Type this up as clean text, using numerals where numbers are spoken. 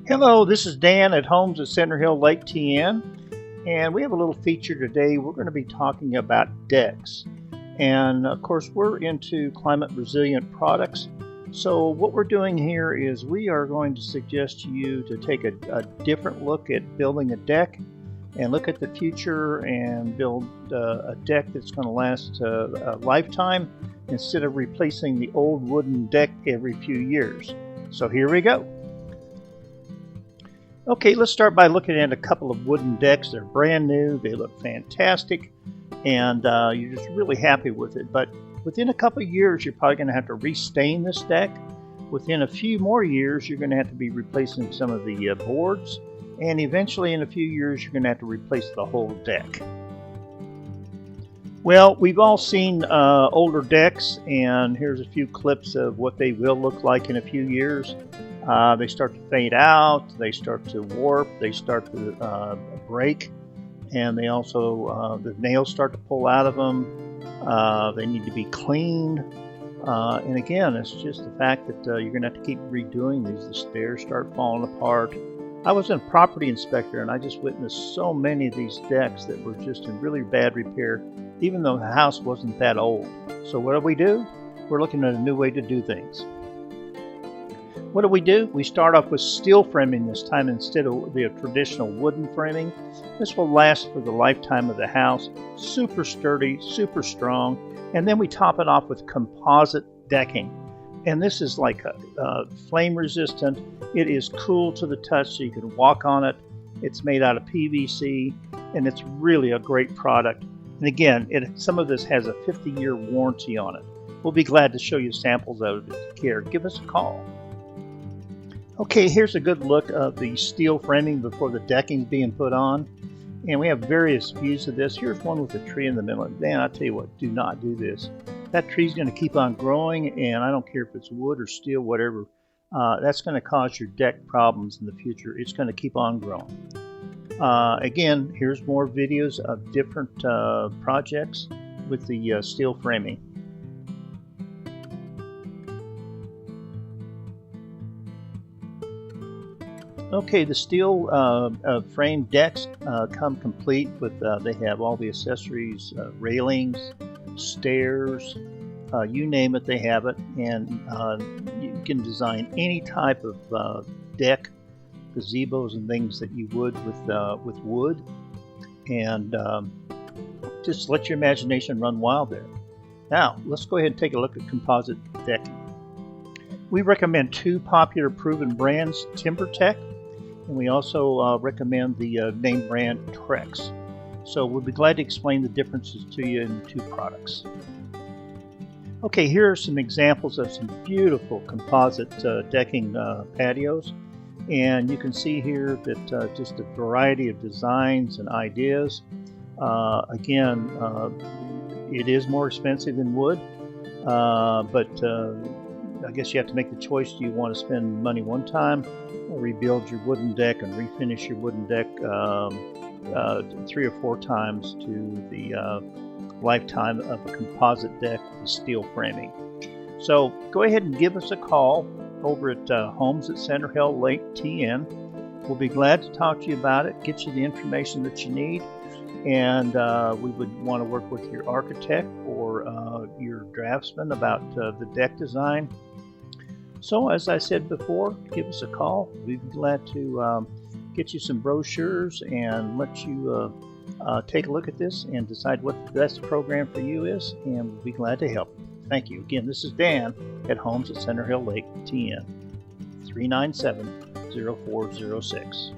Hello, this is Dan at Homes at Center Hill Lake TN, and we have a little feature today. We're going to be talking about decks, and of course we're into climate resilient products. So what we're doing here is we are going to suggest to you to take a different look at building a deck and look at the future and build a deck that's going to last a lifetime instead of replacing the old wooden deck every few years. So here we go. Okay, let's start by looking at a couple of wooden decks. They're brand new, they look fantastic, and you're just really happy with it. But within a couple of years, you're probably going to have to restain this deck. Within a few more years, you're going to have to be replacing some of the boards, and eventually in a few years, you're going to have to replace the whole deck. Well, we've all seen older decks, and here's a few clips of what they will look like in a few years. They start to fade out, they start to warp, they start to break, and they also, the nails start to pull out of them. They need to be cleaned. And again, it's just the fact that you're going to have to keep redoing these. The stairs start falling apart. I was a property inspector, and I just witnessed so many of these decks that were just in really bad repair, even though the house wasn't that old. So what do? We're looking at a new way to do things. What do? We start off with steel framing this time instead of the traditional wooden framing. This will last for the lifetime of the house. Super sturdy, super strong. And then we top it off with composite decking. And this is like flame resistant. It is cool to the touch so you can walk on it. It's made out of PVC, and it's really a great product. And again, some of this has a 50-year warranty on it. We'll be glad to show you samples of it if you care. Give us a call. Okay, here's a good look of the steel framing before the decking is being put on. And we have various views of this. Here's one with a tree in the middle. Man, I tell you what, do not do this. That tree's going to keep on growing, and I don't care if it's wood or steel, whatever. That's going to cause your deck problems in the future. It's going to keep on growing. Again, here's more videos of different projects with the steel framing. Okay, the steel frame decks come complete with, they have all the accessories, railings, stairs, you name it, they have it. And you can design any type of deck, gazebos and things that you would with wood. And just let your imagination run wild there. Now, let's go ahead and take a look at composite decking. We recommend two popular proven brands, TimberTech, and we also recommend the name brand Trex. So we'll be glad to explain the differences to you in the two products. Okay, here are some examples of some beautiful composite decking patios. And you can see here that just a variety of designs and ideas. Again, it is more expensive than wood, but I guess you have to make the choice. Do you want to spend money one time or rebuild your wooden deck and refinish your wooden deck 3 or 4 times to the lifetime of a composite deck with steel framing? So go ahead and give us a call over at Homes at Center Hill Lake TN. We'll be glad to talk to you about it, get you the information that you need, and we would want to work with your architect or your draftsman about the deck design. So as I said before, give us a call. We'd be glad to get you some brochures and let you take a look at this and decide what the best program for you is, and we'll be glad to help. Thank you. Again, this is Dan at Homes at Center Hill Lake TN, 397-0406.